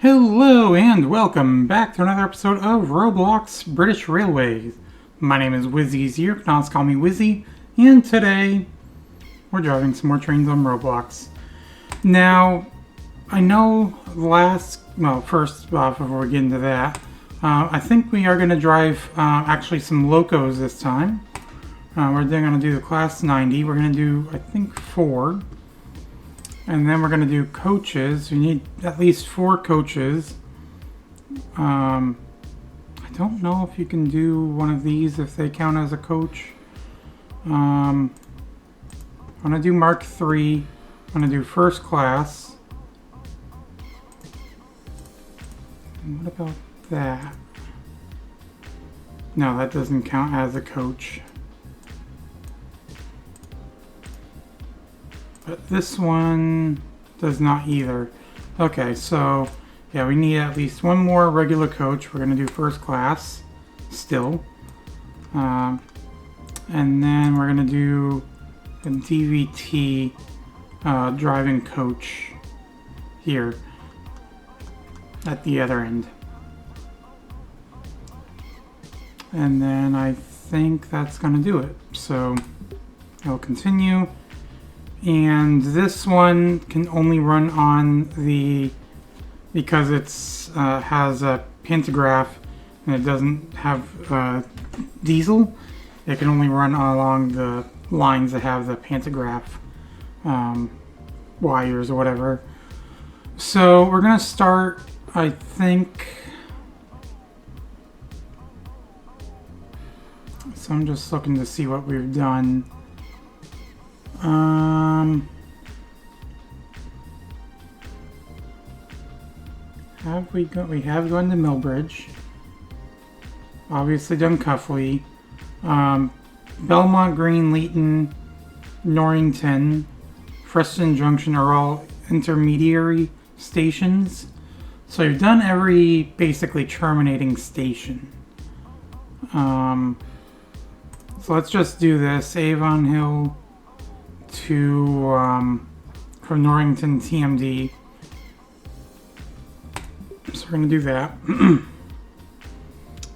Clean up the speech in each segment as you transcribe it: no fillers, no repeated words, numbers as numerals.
Hello and welcome back to another episode of Roblox British Railways. My name is Wizzy's here, you can always call me Wizzy, and today we're driving some more trains on Roblox. Now, I know first off, before we get into that, I think we are going to drive actually some Locos this time. We're then going to do the Class 90, we're going to do, I think, 4. And then we're going to do coaches. We need at least 4 coaches. I don't know if you can do one of these if they count as a coach. I'm going to do Mk3. I'm going to do first class. And what about that? No, that doesn't count as a coach. But this one does not either. Okay, so yeah, we need at least one more regular coach. We're going to do first class still. And then we're going to do a DVT driving coach here at the other end. And then I think that's going to do it. So I'll continue. And this one can only run on the, because it's has a pantograph and it doesn't have diesel, it can only run along the lines that have the pantograph wires or whatever. So we're gonna start, I think, so I'm just looking to see what we've done. We have gone to Millbridge. Obviously done Cuffley. Belmont Green, Leighton, Norrington, Preston Junction are all intermediary stations. So you've done every basically terminating station. So let's just do this. Avonhill to from Norrington TMD. So we're going to do that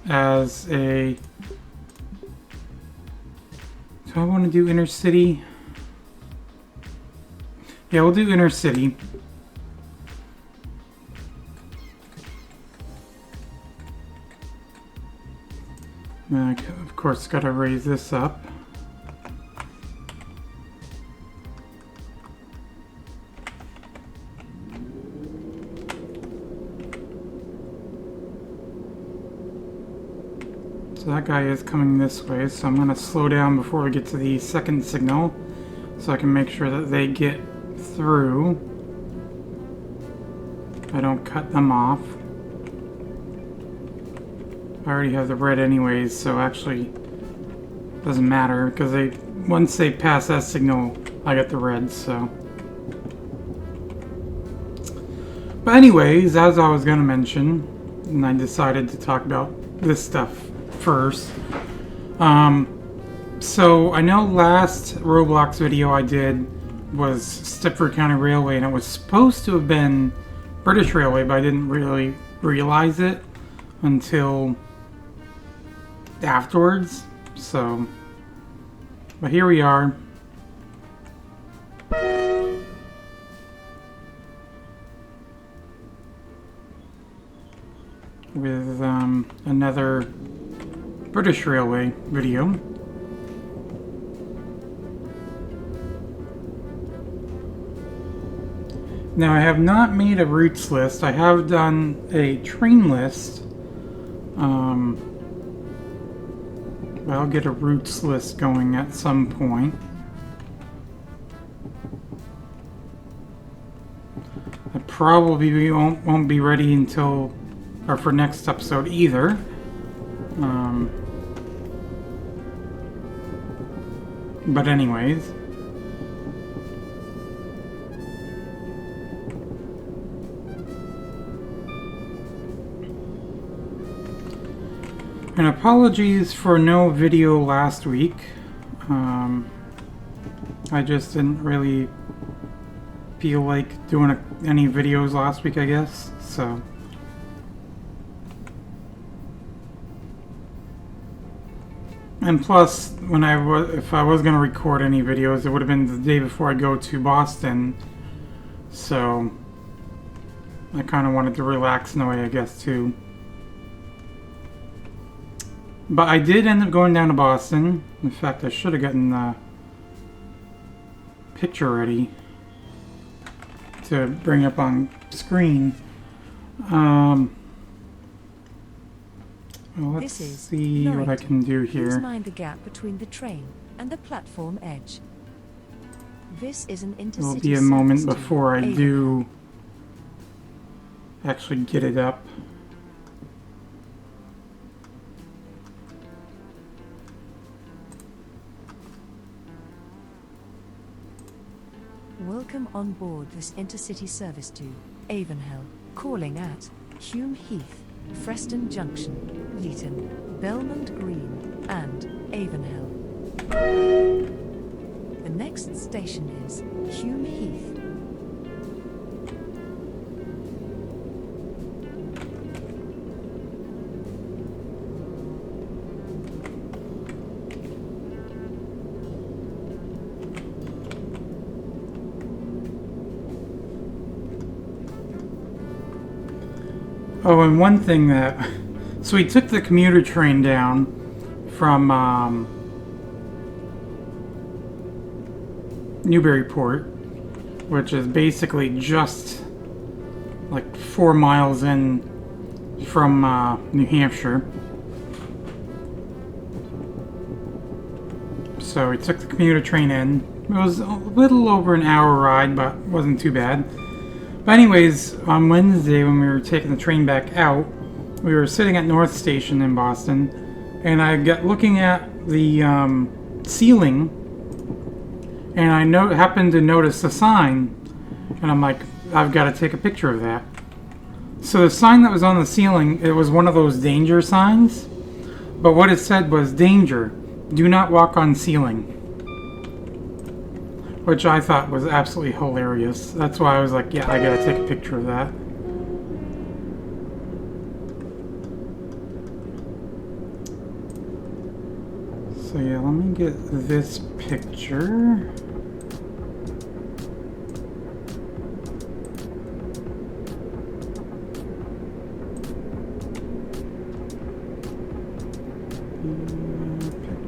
as a. Do I want to do Intercity? Yeah, we'll do Intercity. Of course, got to raise this up. So that guy is coming this way, so I'm going to slow down before we get to the second signal so I can make sure that they get through. I don't cut them off. I already have the red anyways, so actually doesn't matter because once they pass that signal, I get the red, so. But anyways, as I was going to mention, and I decided to talk about this stuff first. So I know last Roblox video I did was Stepford County Railway, and it was supposed to have been British Railway, but I didn't really realize it until afterwards. So, but here we are. With another British Railway video. Now I have not made a routes list. I have done a train list. I'll get a routes list going at some point. I probably won't be ready until or for next episode either. But anyways. And apologies for no video last week. I just didn't really feel like doing any videos last week, I guess. So And plus, if I was gonna record any videos, it would have been the day before I go to Boston. So I kind of wanted to relax in a way, I guess, too. But I did end up going down to Boston. In fact, I should have gotten the picture ready to bring up on screen. Well, let's see what I can do here. Please mind the gap between the train and the platform edge. This is an intercity. There'll be a moment before I do actually get it up. Welcome on board this intercity service to Avonhill, calling at Hume Heath, Freston Junction, Leeton, Belmont Green, and Avonhill. The next station is Hume Heath. Oh, and one thing that... So we took the commuter train down from Newburyport, which is basically just like 4 miles in from New Hampshire. So we took the commuter train in. It was a little over an hour ride, but wasn't too bad. But anyways, on Wednesday when we were taking the train back out, we were sitting at North Station in Boston, and I got looking at the ceiling, and I happened to notice a sign, and I'm like, I've got to take a picture of that. So the sign that was on the ceiling, it was one of those danger signs, but what it said was, danger, do not walk on ceiling. Which I thought was absolutely hilarious. That's why I was like, yeah, I gotta take a picture of that. So yeah, let me get this picture.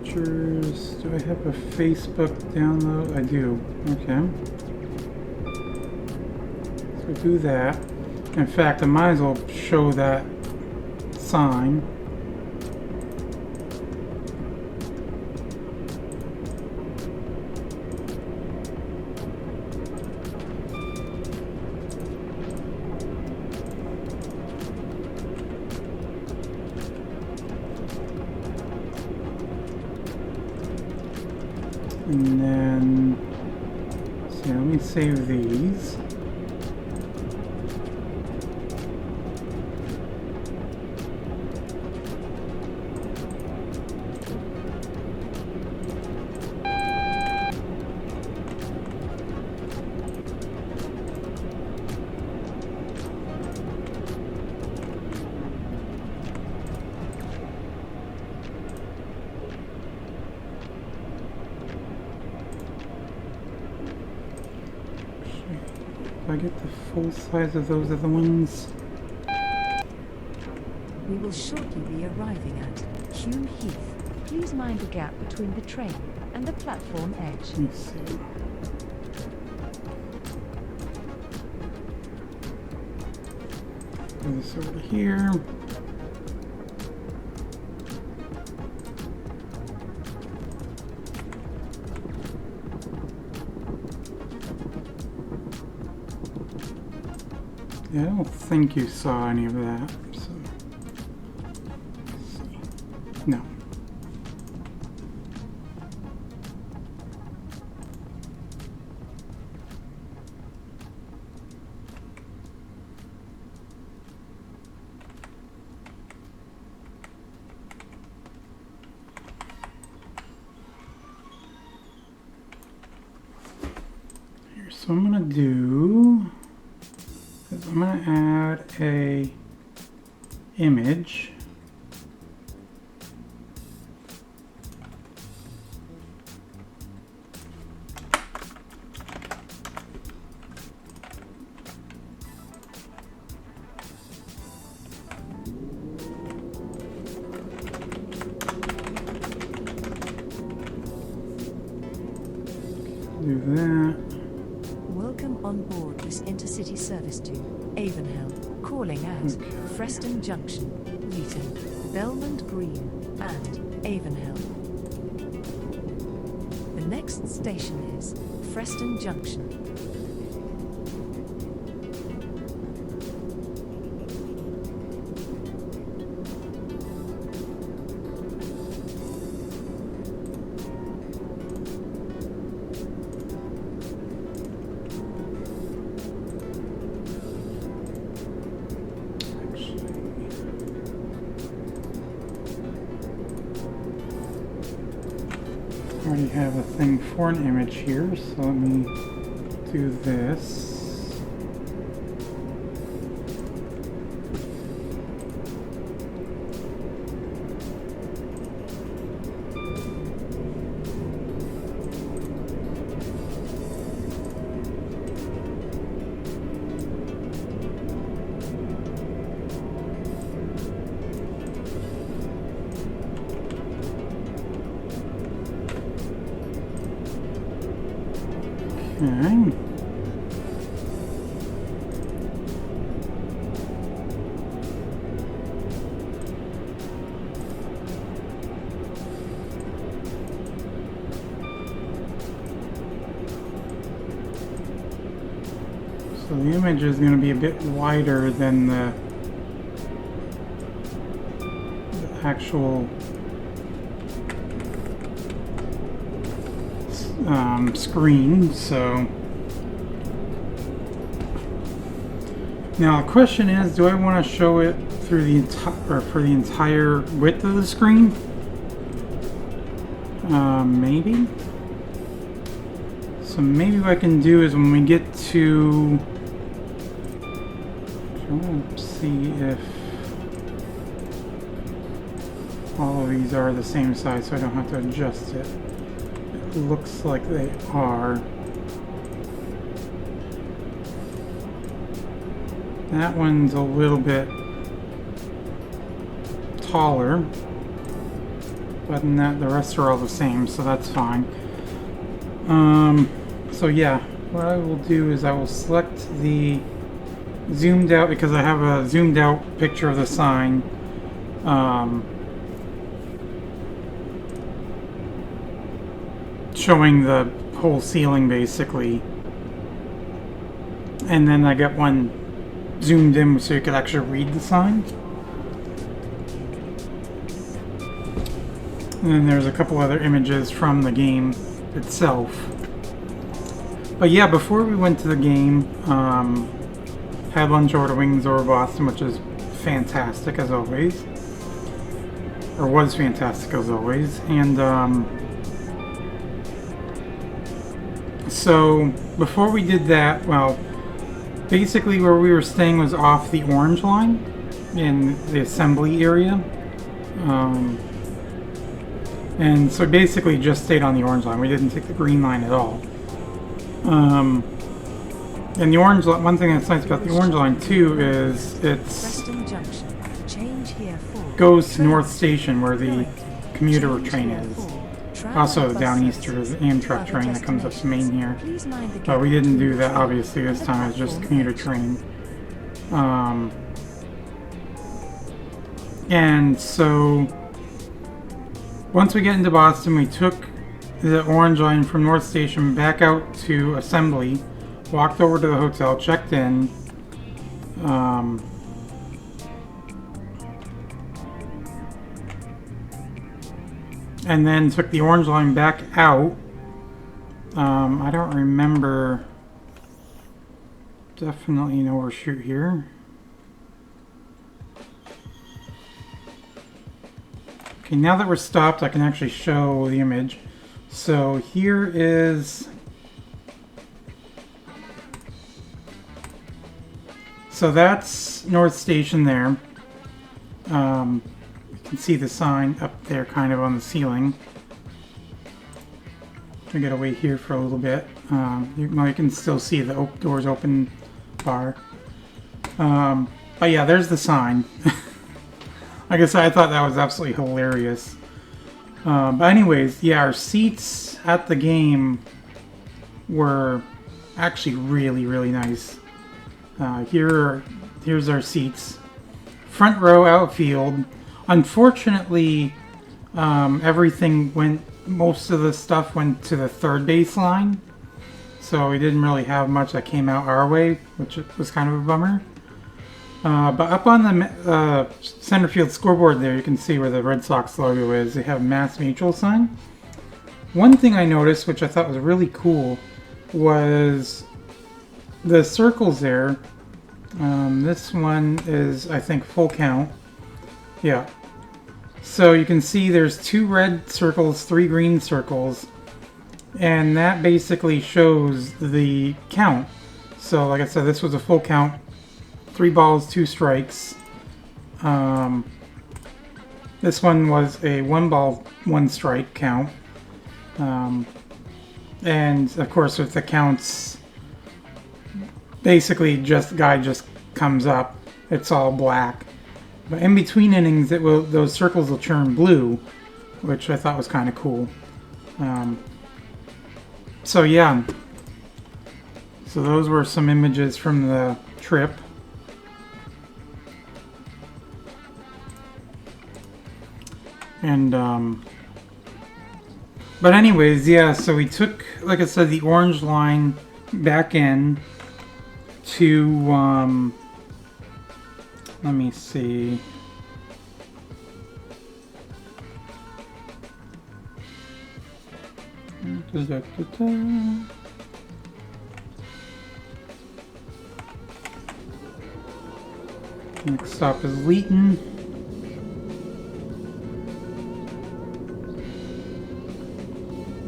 Pictures. Do I have a Facebook download? I do. Okay. So do that. In fact, I might as well show that sign. And then, so let me save these. Do I get the full size of those other ones? We will shortly be arriving at Hume Heath. Please mind the gap between the train and the platform edge. Let me see. Put this over here. Yeah, I don't think you saw any of that. So, let's see. No. Here, so I'm gonna do. I'm going to add a image. do that. Welcome on board this Intercity service to Avonhill, calling at Freston Junction, Leeton, Belmont Green, and Avonhill. The next station is Freston Junction. I already have a thing for an image here, so let me do this. Okay. So the image is going to be a bit wider than the actual screen. So now the question is, do I want to show it through the for the entire width of the screen? Maybe. So maybe what I can do is when we get to, I want to see if all of these are the same size, so I don't have to adjust it. It looks like they are. That one's a little bit taller, but in that the rest are all the same, so that's fine. So yeah, what I will do is I will select the zoomed out, because I have a zoomed out picture of the sign. Showing the whole ceiling basically, and then I got one zoomed in so you could actually read the sign, and then there's a couple other images from the game itself. But yeah, before we went to the game, had lunch over at Wings over Boston, which is fantastic as always, or was fantastic as always, and so before we did that, well, basically where we were staying was off the orange line in the assembly area, and so basically just stayed on the orange line. We didn't take the green line at all. And the orange line, one thing that's nice about the orange line too is it's goes to North Station where the commuter train is. Also down east there's the Amtrak train that comes up to Maine here, but we didn't do that obviously this time. It was just a commuter train. And so once we get into Boston, we took the orange line from North Station back out to Assembly, walked over to the hotel, checked in, and then took the orange line back out. I don't remember, definitely an overshoot here. Okay, now that we're stopped, I can actually show the image. So here is, so that's North Station there. You can see the sign up there kind of on the ceiling. I gotta wait here for a little bit. You can still see the doors open bar. But yeah, there's the sign. Like I said, I thought that was absolutely hilarious. But anyways, yeah, our seats at the game were actually really, really nice. Here's our seats. Front row outfield. Unfortunately, most of the stuff went to the third base line. So we didn't really have much that came out our way, which was kind of a bummer. But up on the center field scoreboard there, you can see where the Red Sox logo is. They have a Mass Mutual sign. One thing I noticed, which I thought was really cool, was the circles there. This one is, I think, full count. Yeah. So you can see there's 2 red circles, 3 green circles, and that basically shows the count. So like I said, this was a full count. 3 balls, 2 strikes. This one was a 1 ball, 1 strike count. And of course with the counts, basically the guy just comes up. It's all black. But in between innings, those circles will turn blue, which I thought was kind of cool. So yeah. So those were some images from the trip. And but anyways, yeah, so we took, like I said, the orange line back in to let me see. Next stop is Leeton.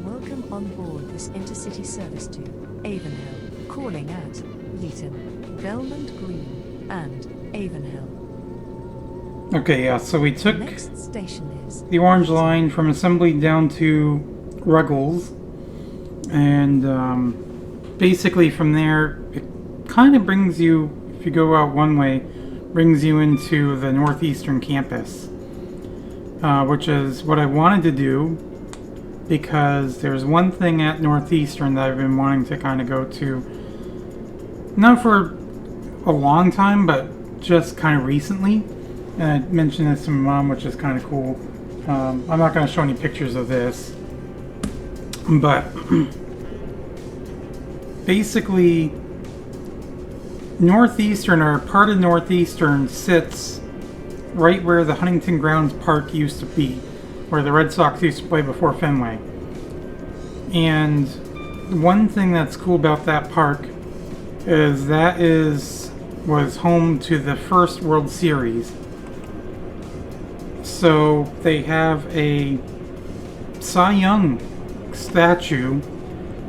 Welcome on board this Intercity service to Avonhill, calling at Leeton, Belmont Green, and Avonhill. Okay, yeah, so we took Next station is the orange line from Assembly down to Ruggles, and basically from there it kind of brings you, if you go out one way, brings you into the Northeastern campus, which is what I wanted to do because there's one thing at Northeastern that I've been wanting to kind of go to, not for a long time, but just kind of recently. And I mentioned this to my mom, which is kind of cool. I'm not going to show any pictures of this, but basically Northeastern, or part of Northeastern, sits right where the Huntington Grounds Park used to be, where the Red Sox used to play before Fenway. And one thing that's cool about that park is was home to the first World Series. So they have a Cy Young statue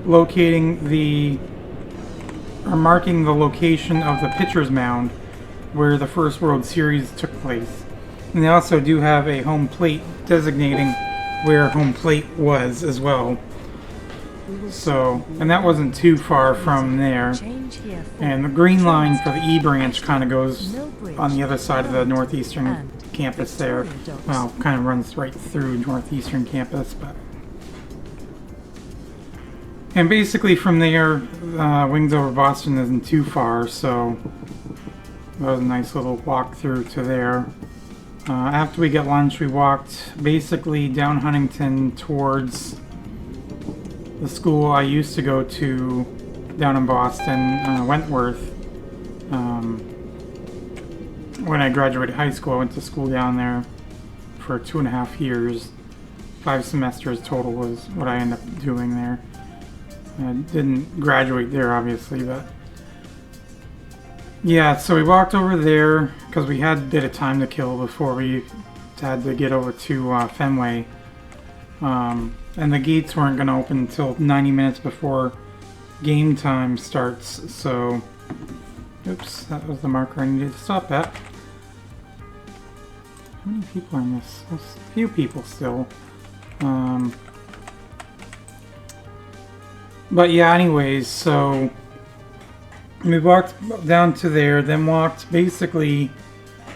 marking the location of the pitcher's mound where the first World Series took place. And they also do have a home plate designating where home plate was as well. So, and that wasn't too far from there. And the green line for the E branch kind of goes on the other side of the Northeastern campus there. Well, kind of runs right through Northeastern campus, but. And basically from there, Wings Over Boston isn't too far, so that was a nice little walk through to there. After we got lunch, we walked basically down Huntington towards the school I used to go to down in Boston, Wentworth. When I graduated high school, I went to school down there for 2.5 years. 5 semesters total was what I ended up doing there. I didn't graduate there, obviously, but yeah, so we walked over there because we had a bit of time to kill before we had to get over to Fenway. And the gates weren't going to open until 90 minutes before game time starts, so oops, that was the marker I needed to stop at. How many people are in this? There's a few people still. But yeah, anyways, so we walked down to there, then walked basically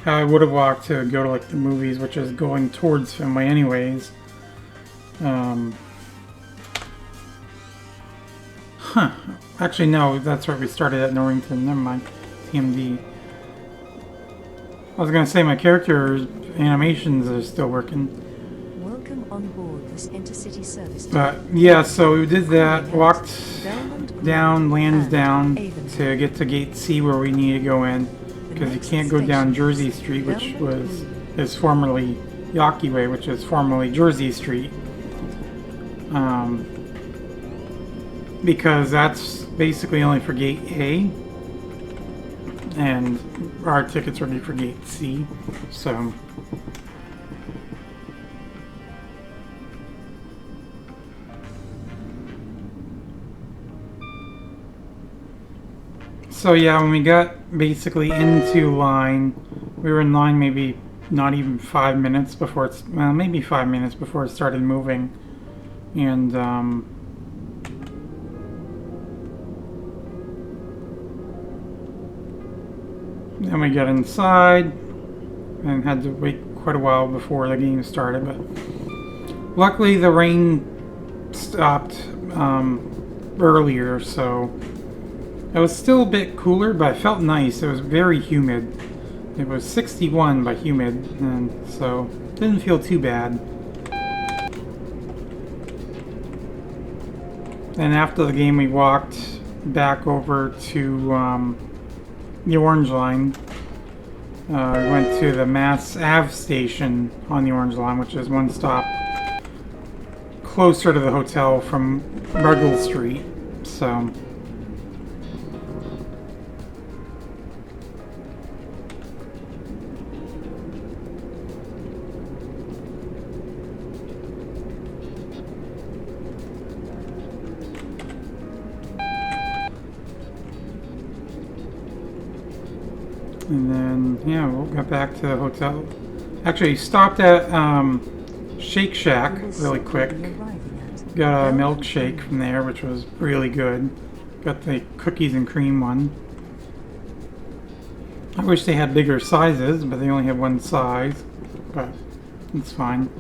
how I would have walked to go to like the movies, which is going towards Fenway anyways. Huh. Actually, no, that's right. We started at Norrington. Never mind. TMD. I was gonna say my character's animations are still working. Welcome on board this Intercity service. But yeah, so we did that. Walked down Lansdowne to get to Gate C where we need to go in. Because you can't go down Jersey Street, which is formerly Yawkey Way, which is formerly Jersey Street. Because that's basically only for Gate A, and our tickets are for Gate C. So yeah, when we got basically into line, we were in line maybe not even 5 minutes before it's, well, maybe 5 minutes before it started moving. And then we got inside and had to wait quite a while before the game started, but luckily the rain stopped earlier, so it was still a bit cooler, but it felt nice. It was very humid. It was 61 by humid, and so it didn't feel too bad. And after the game, we walked back over to the Orange Line. We went to the Mass Ave station on the Orange Line, which is one stop closer to the hotel from Ruggles Street. So. And then, yeah, we'll get back to the hotel. Actually, stopped at Shake Shack really quick. Got a milkshake from there, which was really good. Got the cookies and cream one. I wish they had bigger sizes, but they only have one size. But it's fine.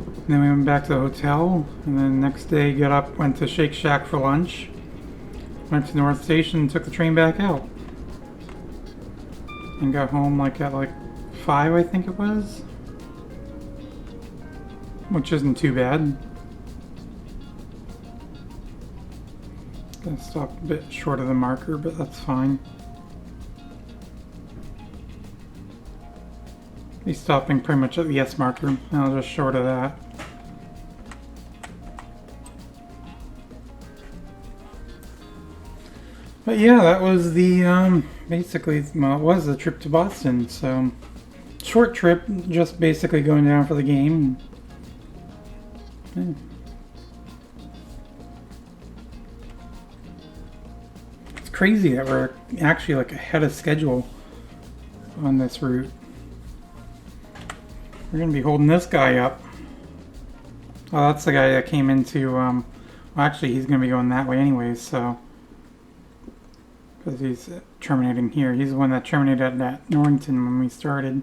And then we went back to the hotel, and then the next day got up, went to Shake Shack for lunch. Went to North Station and took the train back out. And got home at 5, I think it was. Which isn't too bad. Gonna stop a bit short of the marker, but that's fine. He's stopping pretty much at the S marker, and I was just short of that. But yeah, that was the, basically, well, it was the trip to Boston, so short trip, just basically going down for the game. Yeah. It's crazy that we're actually ahead of schedule on this route. We're going to be holding this guy up. Oh, that's the guy that came into, well, actually, he's going to be going that way anyways, so. Because he's terminating here. He's the one that terminated at Norrington when we started.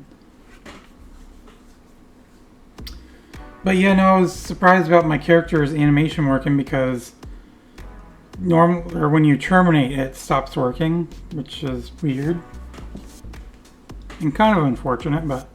But yeah, no, I was surprised about my character's animation working because when you terminate, it stops working, which is weird. And kind of unfortunate, but.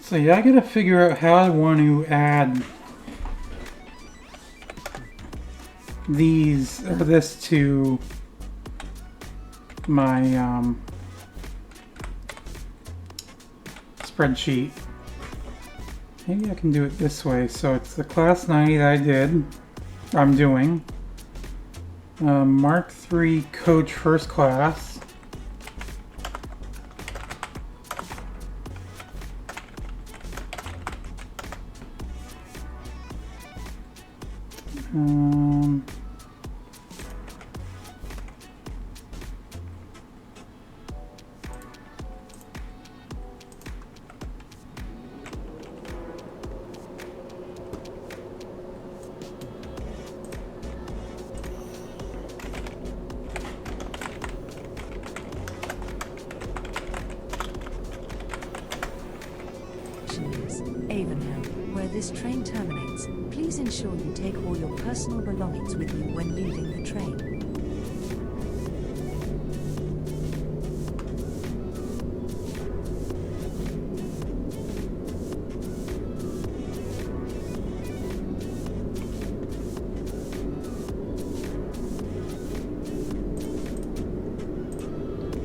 So yeah, I gotta figure out how I want to add this to my spreadsheet. Maybe I can do it this way. So it's the class 90 that I'm doing. Mk3 Coach First Class. this train terminates, please ensure you take all your personal belongings with you when leaving the train.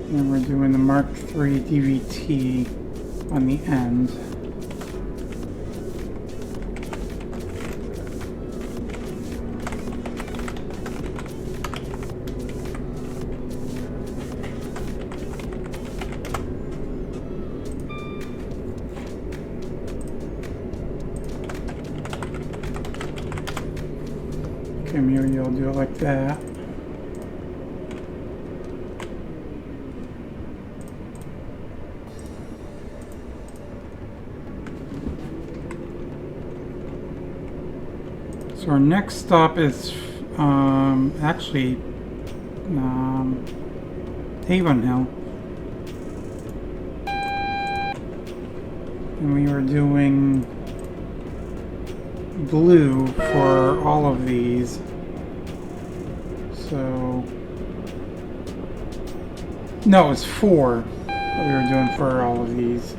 And we're doing the Mk3 DVT on the end. Okay, maybe I'll do it like that. So our next stop is actually Avonhill. And we were doing blue for all of these. So no, it's 4 that we were doing for all of these.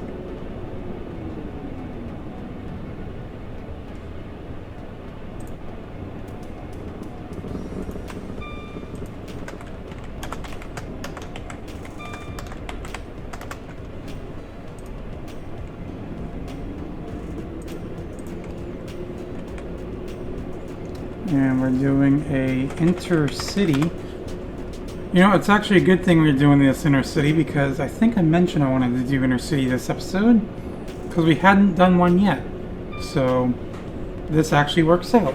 And we're doing a Intercity. You know, it's actually a good thing we're doing this Intercity because I think I mentioned I wanted to do Intercity this episode because we hadn't done one yet. So this actually works out.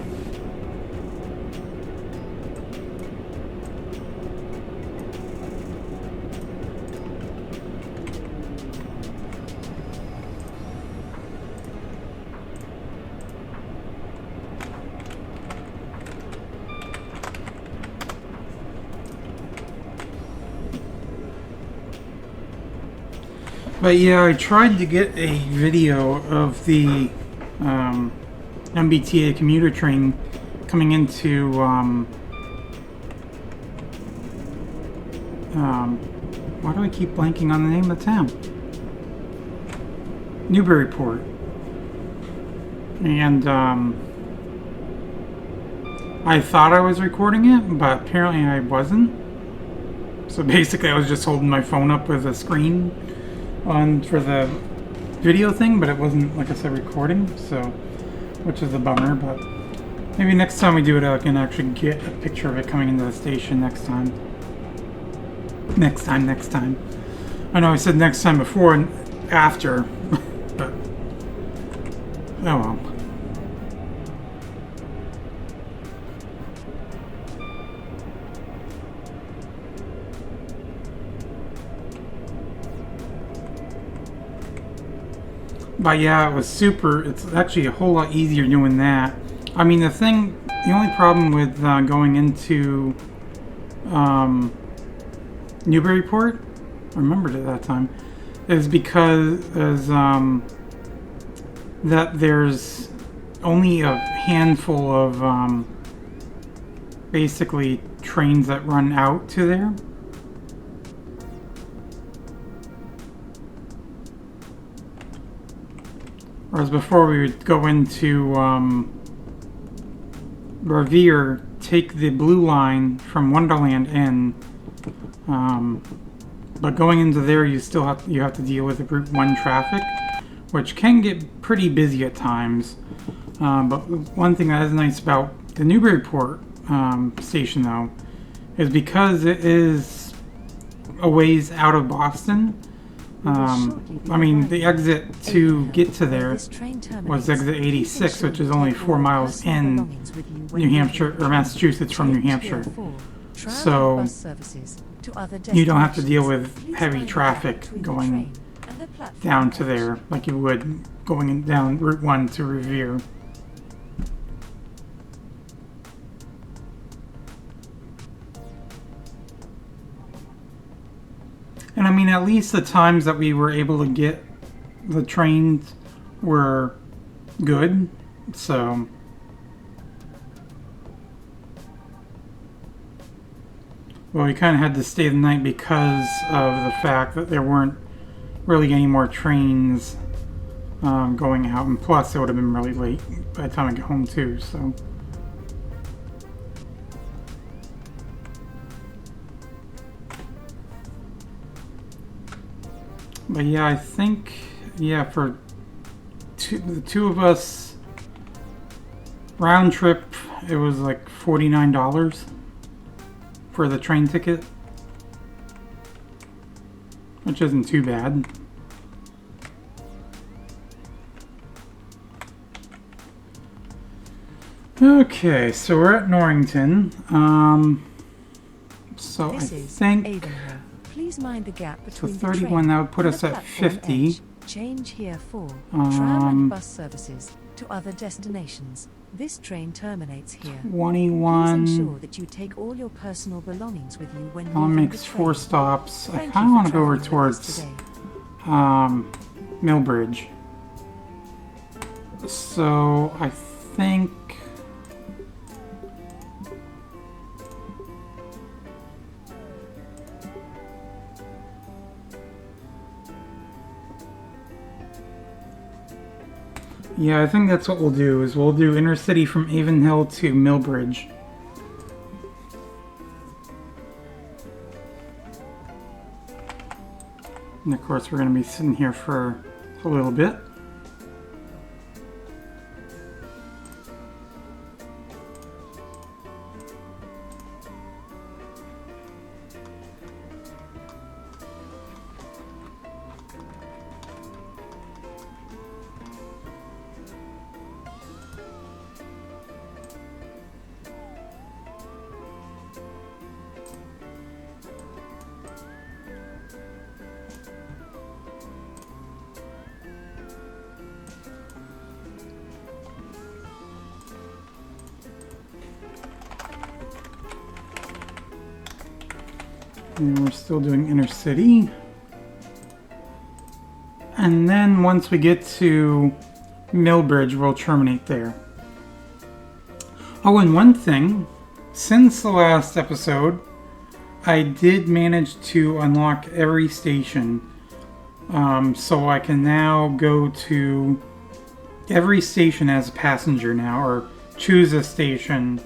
But yeah, I tried to get a video of the MBTA commuter train coming into why do I keep blanking on the name of the town? Newburyport. And I thought I was recording it, but apparently I wasn't. So basically I was just holding my phone up with a screen on for the video thing, but it wasn't, like I said, recording, so which is a bummer. But maybe next time we do it I can actually get a picture of it coming into the station next time. Next time. I know I said next time before and after, but oh well. But yeah, it was super. It's actually a whole lot easier doing that. I mean, the only problem with going into Newburyport, I remembered at that time, is because that there's only a handful of basically trains that run out to there. Whereas before we would go into Revere, take the blue line from Wonderland in, but going into there you have to deal with the Route 1 traffic, which can get pretty busy at times. But one thing that is nice about the Newburyport station though is because it is a ways out of Boston. I mean, the exit to get to there was exit 86, which is only 4 miles in New Hampshire, or Massachusetts from New Hampshire. So you don't have to deal with heavy traffic going down to there like you would going down Route 1 to Revere. And I mean, at least the times that we were able to get the trains were good. So well, we kind of had to stay the night because of the fact that there weren't really any more trains going out, and plus it would have been really late by the time I get home too. So but yeah, I think for the two of us round trip it was like $49 for the train ticket, which isn't too bad. Okay, so we're at Norrington. So This I is think Avonhill. Please mind the gap so between 31, the train that would put and us the at platform 50. edge. Change here for tram and bus services to other destinations. This train terminates here. 21. Please ensure that you take all your personal belongings with you when That leaving makes the 4 train. stops. I Thank kind you of want for to go over traveling with us towards today. Millbridge. So I think I think that's what we'll do, is we'll do Intercity from Avonhill to Millbridge. And of course we're going to be sitting here for a little bit. And we're still doing Intercity. And then once we get to Millbridge, we'll terminate there. Oh, and one thing, since the last episode, I did manage to unlock every station. So I can now go to every station as a passenger now, or choose a station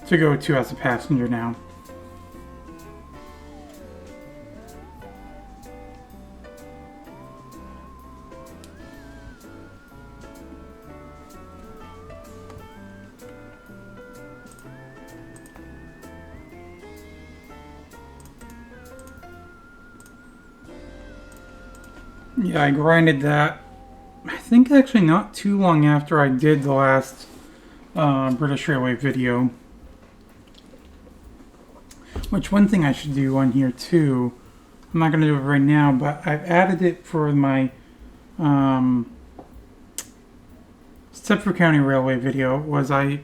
to go to as a passenger now. Yeah, I grinded that, I think actually not too long after I did the last British Railway video. Which one thing I should do on here too, I'm not going to do it right now, but I've added it for my Stepford County Railway video, was I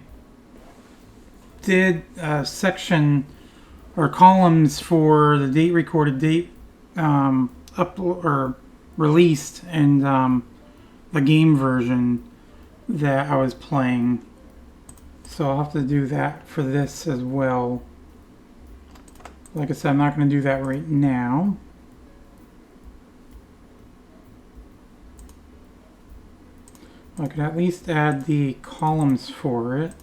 did a section or columns for the date recorded, date released, and the game version that I was playing. So I'll have to do that for this as well. Like I said, I'm not going to do that right now. I could at least add the columns for it.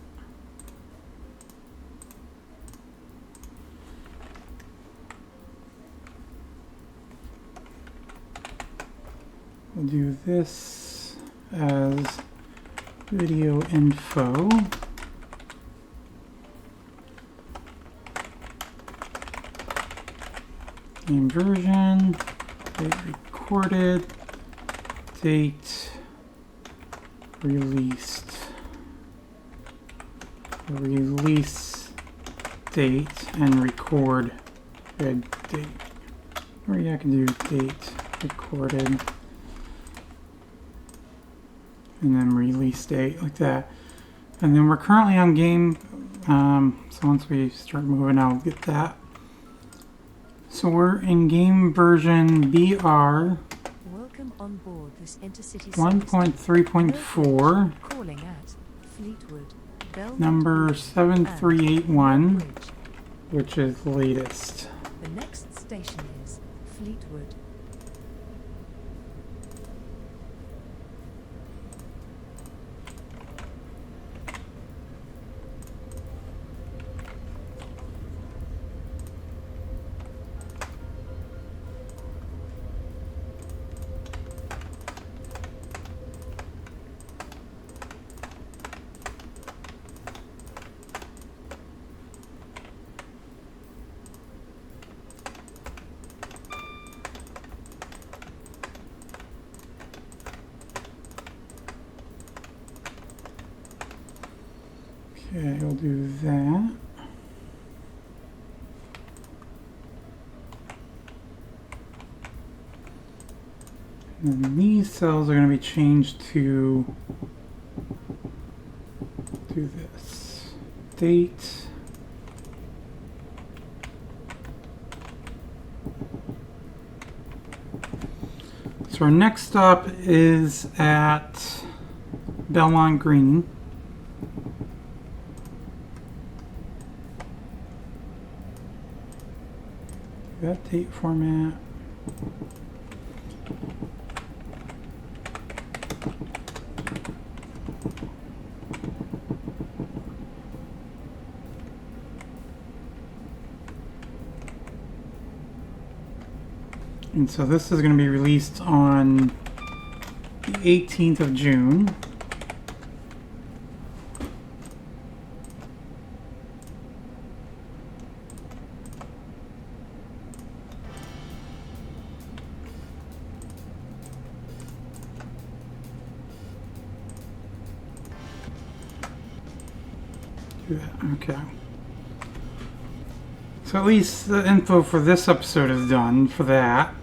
We'll do this as video info. Game version, date recorded, date released. Release date and record date. Or yeah, I can do date recorded. And then release date, like that. And then we're currently on game, so once we start moving, I'll get that. So we're in game version BR Welcome on board this Intercity 1.3.4. calling at Fleetwood, Belmont number Green, 7381, and Bridge. which is the latest. The next station is Fleetwood. Okay, we'll do that. And then these cells are going to be changed to do this. Date. So our next stop is at Belmont Green. That date format. And so this is going to be released on the 18th of June. Okay. So at least the info for this episode is done for that.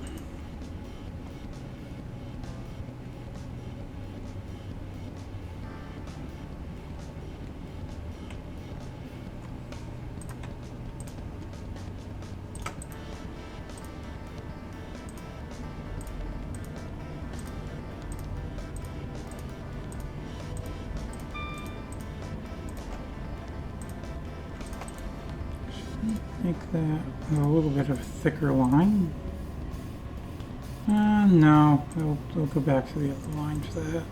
Make that a little bit of a thicker line. No, we'll go back to the other line for that.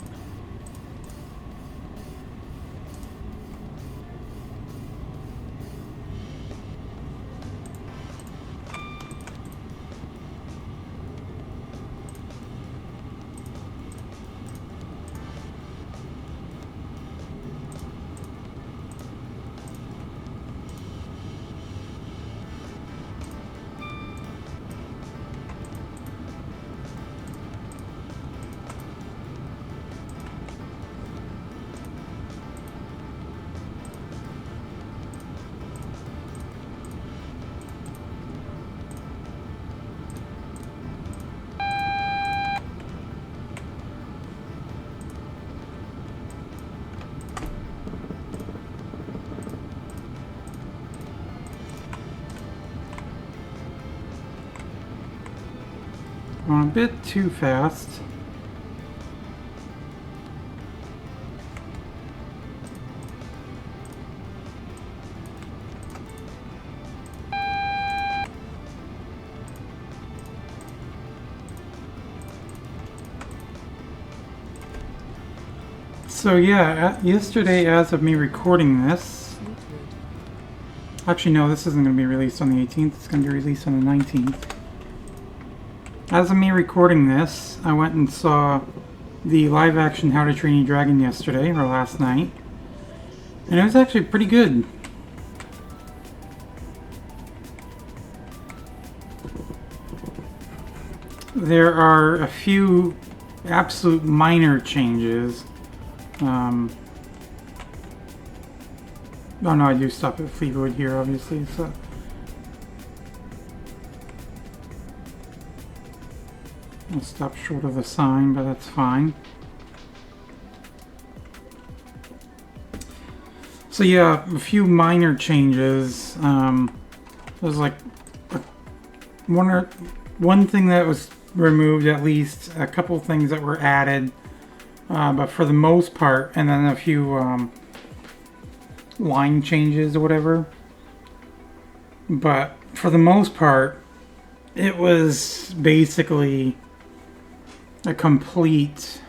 Going a bit too fast. So yeah, yesterday, as of me recording this, actually no, this isn't going to be released on the 18th, it's going to be released on the 19th. As of me recording this, I went and saw the live action How to Train Your Dragon yesterday, or last night, and it was actually pretty good. There are a few absolute minor changes. Oh no, I do stop at Fleetwood here, obviously, so... I'll stop short of the sign, but that's fine. So yeah, a few minor changes. There's like one thing that was removed, at least a couple things that were added, but for the most part, and then a few line changes or whatever. But for the most part, it was basically a complete,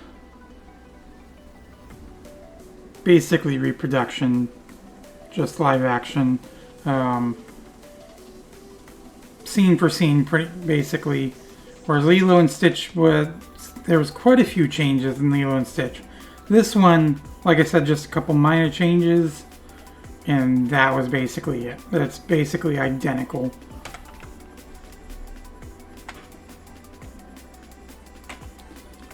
basically reproduction, just live action, scene for scene, pretty basically. Whereas Lilo and Stitch there was quite a few changes in Lilo and Stitch. This one, like I said, just a couple minor changes, and that was basically it. It's basically identical.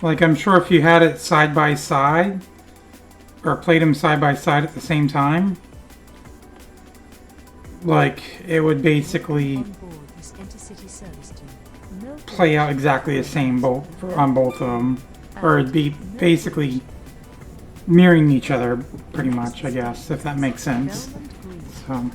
Like, I'm sure if you had it side by side, or played them side by side at the same time, like, it would basically play out exactly the same on both of them. Or it'd be basically mirroring each other, pretty much, I guess, if that makes sense. So.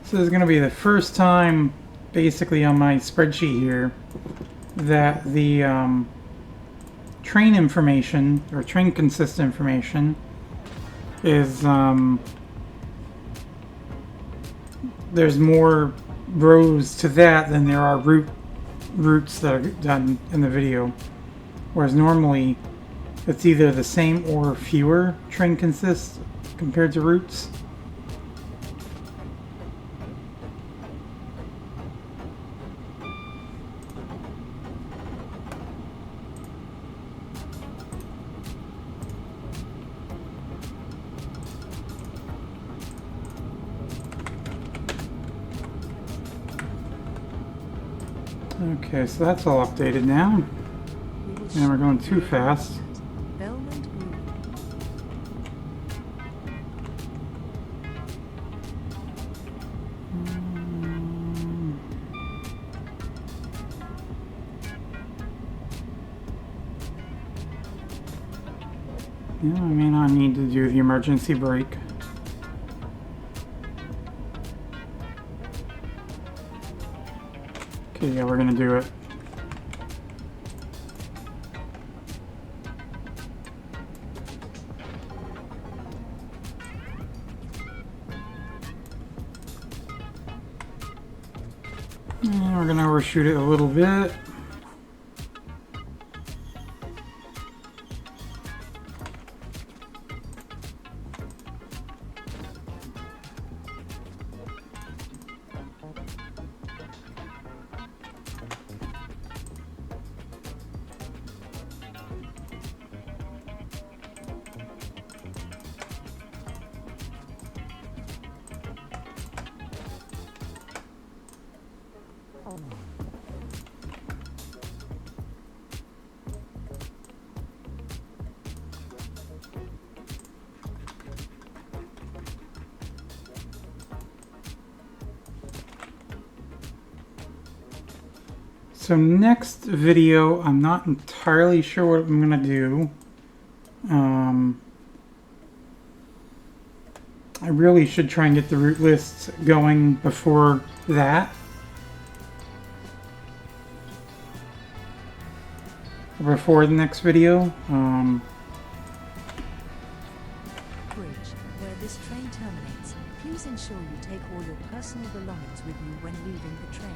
So this is going to be the first time, basically, on my spreadsheet here, that the train information, or train consist information, is, there's more rows to that than there are routes that are done in the video. Whereas normally, it's either the same or fewer train consists compared to routes. Okay, so that's all updated now. And we're going too fast. Yeah, I may not need to do the emergency brake. Okay, yeah, we're gonna do it. And we're gonna overshoot it a little bit. So next video, I'm not entirely sure what I'm gonna do. I really should try and get the route lists going before that. Before the next video. Bridge, where this train terminates, please ensure you take all your personal belongings with you when leaving the train.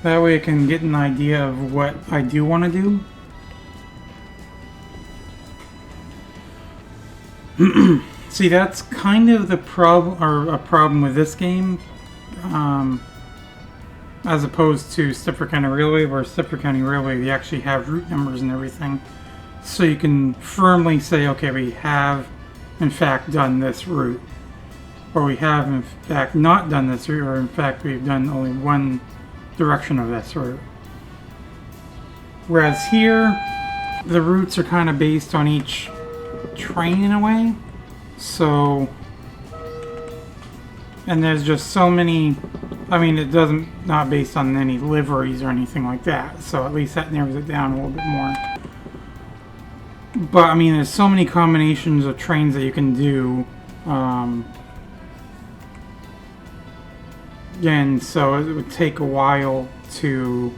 That way I can get an idea of what I do want to do. See, that's kind of the problem, or a problem with this game, as opposed to Stepford County Railway, where Stepford County Railway, they actually have route numbers and everything. So you can firmly say, okay, we have in fact done this route. Or we have in fact not done this route, or in fact we've done only one direction of this route. Whereas here, the routes are kind of based on each train in a way. So, and there's just so many, I mean, it not based on any liveries or anything like that. So at least that narrows it down a little bit more. But I mean, there's so many combinations of trains that you can do. And so it would take a while to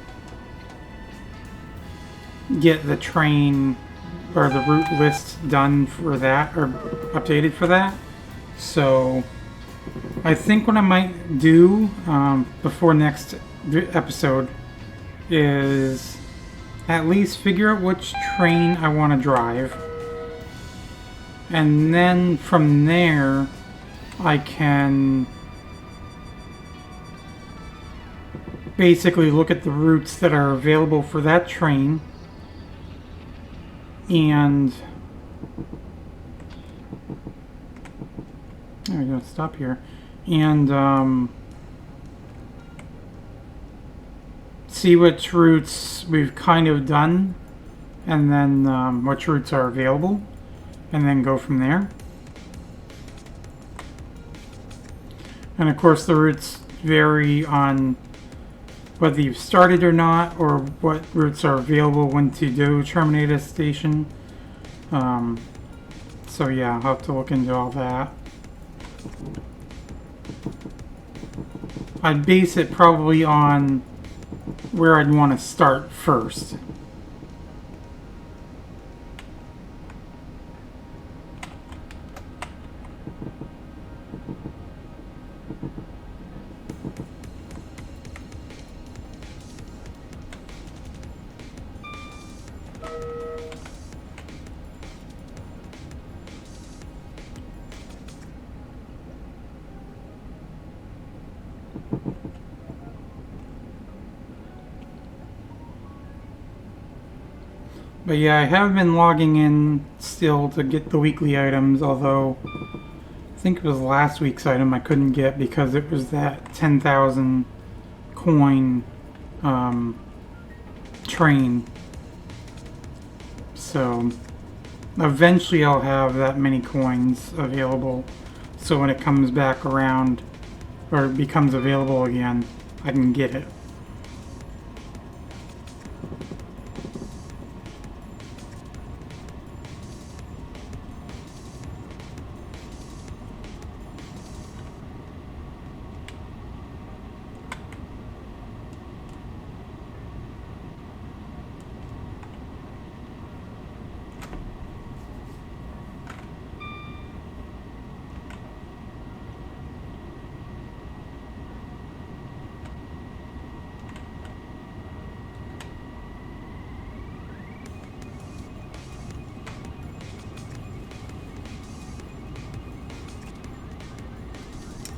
get the train or the route list done for that, or updated for that. So I think what I might do before next episode is at least figure out which train I want to drive, and then from there I can basically look at the routes that are available for that train, and there we go, stop here, and see which routes we've kind of done, and then which routes are available, and then go from there. And of course the routes vary on whether you've started or not, or what routes are available when to do terminate a station. So yeah, I'll have to look into all that. I'd base it probably on where I'd want to start first. But yeah, I have been logging in still to get the weekly items, although I think it was last week's item I couldn't get because it was that 10,000 coin train. So eventually I'll have that many coins available, so when it comes back around, or it becomes available again, I can get it.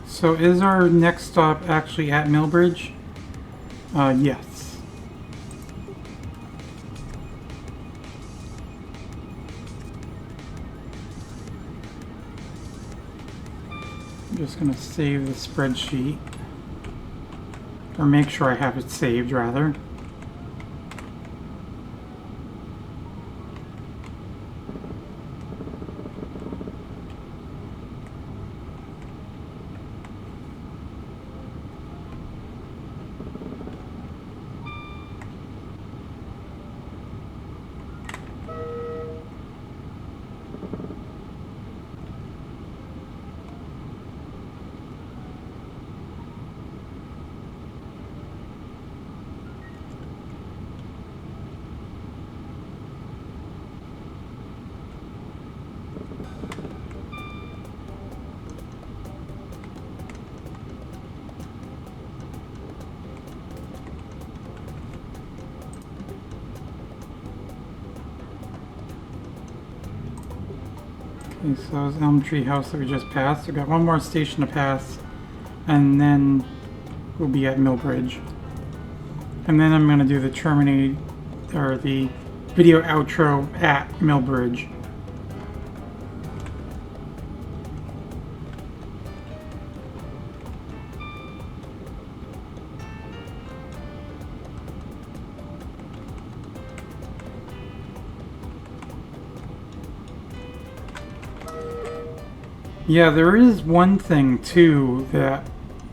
So is our next stop actually at Millbridge? Yes. I'm just gonna save the spreadsheet, or make sure I have it saved rather. Okay, so that was Elm Tree House that we just passed. We've got one more station to pass, and then we'll be at Millbridge. And then I'm going to do the terminate, or the video outro at Millbridge. Yeah, there is one thing too that,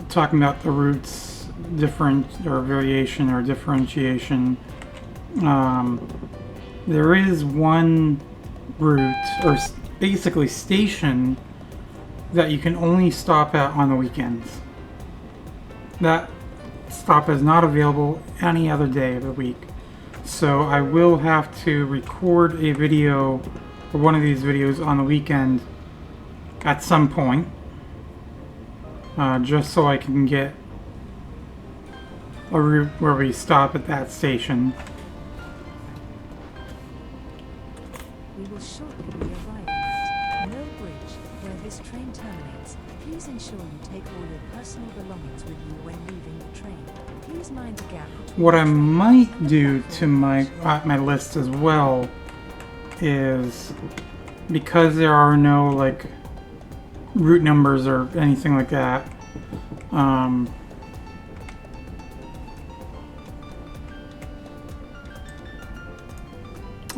talking about the routes different or variation or differentiation, there is one route, or basically station, that you can only stop at on the weekends. That stop is not available any other day of the week. So I will have to record a video, or one of these videos, on the weekend at some point, just so I can get a route where we stop at that station. We will shortly be arriving at Mill Bridge, where this train terminates. Please ensure you take all your personal belongings with you when leaving the train. Please mind the gap between What I the train might do to my list as well is, because there are no like route numbers or anything like that,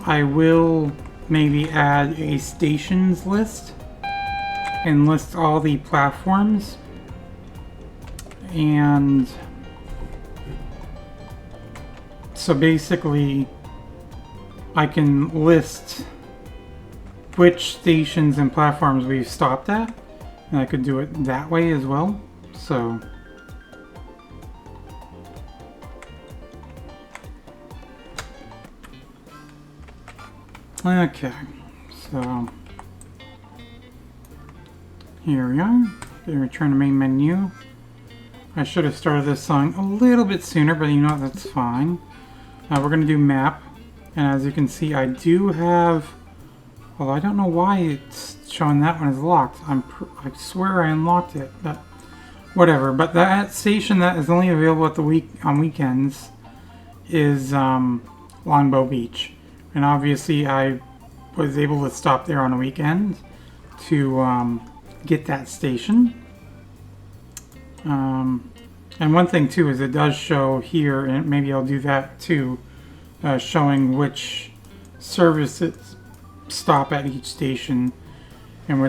I will maybe add a stations list and list all the platforms, and so basically I can list which stations and platforms we've stopped at, and I could do it that way as well. So okay, so here we are. Return to main menu. I should have started this song a little bit sooner, but you know what, that's fine. We're going to do map, and as you can see, I do have, well, I don't know why it's showing that one is locked. I swear I unlocked it, but whatever. But that station that is only available at the on weekends is Longbow Beach. And obviously I was able to stop there on a weekend to get that station. And one thing too is it does show here, and maybe I'll do that too, showing which services stop at each station and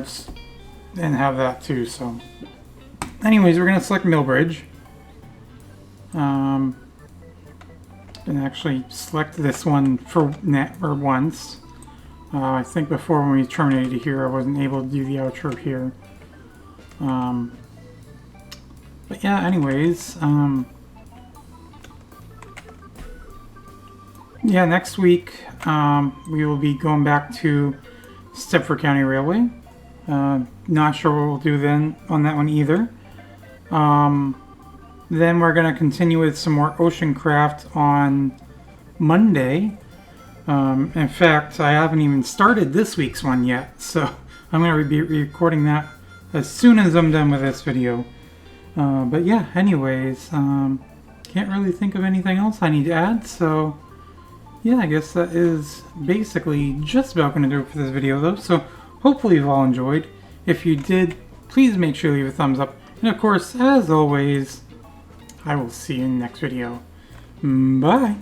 have that too. So anyways, we're gonna select Millbridge. And actually select this one for once. I think before when we terminated here, I wasn't able to do the outro here. But yeah, anyways, yeah, next week we will be going back to Stepford County Railway. Not sure what we'll do then on that one either. Then we're going to continue with some more ocean craft on Monday. In fact, I haven't even started this week's one yet, so I'm going to be recording that as soon as I'm done with this video. But yeah, anyways, can't really think of anything else I need to add, so yeah, I guess that is basically just about going to do it for this video though. So hopefully you've all enjoyed. If you did, please make sure you leave a thumbs up. And of course, as always, I will see you in the next video. Bye!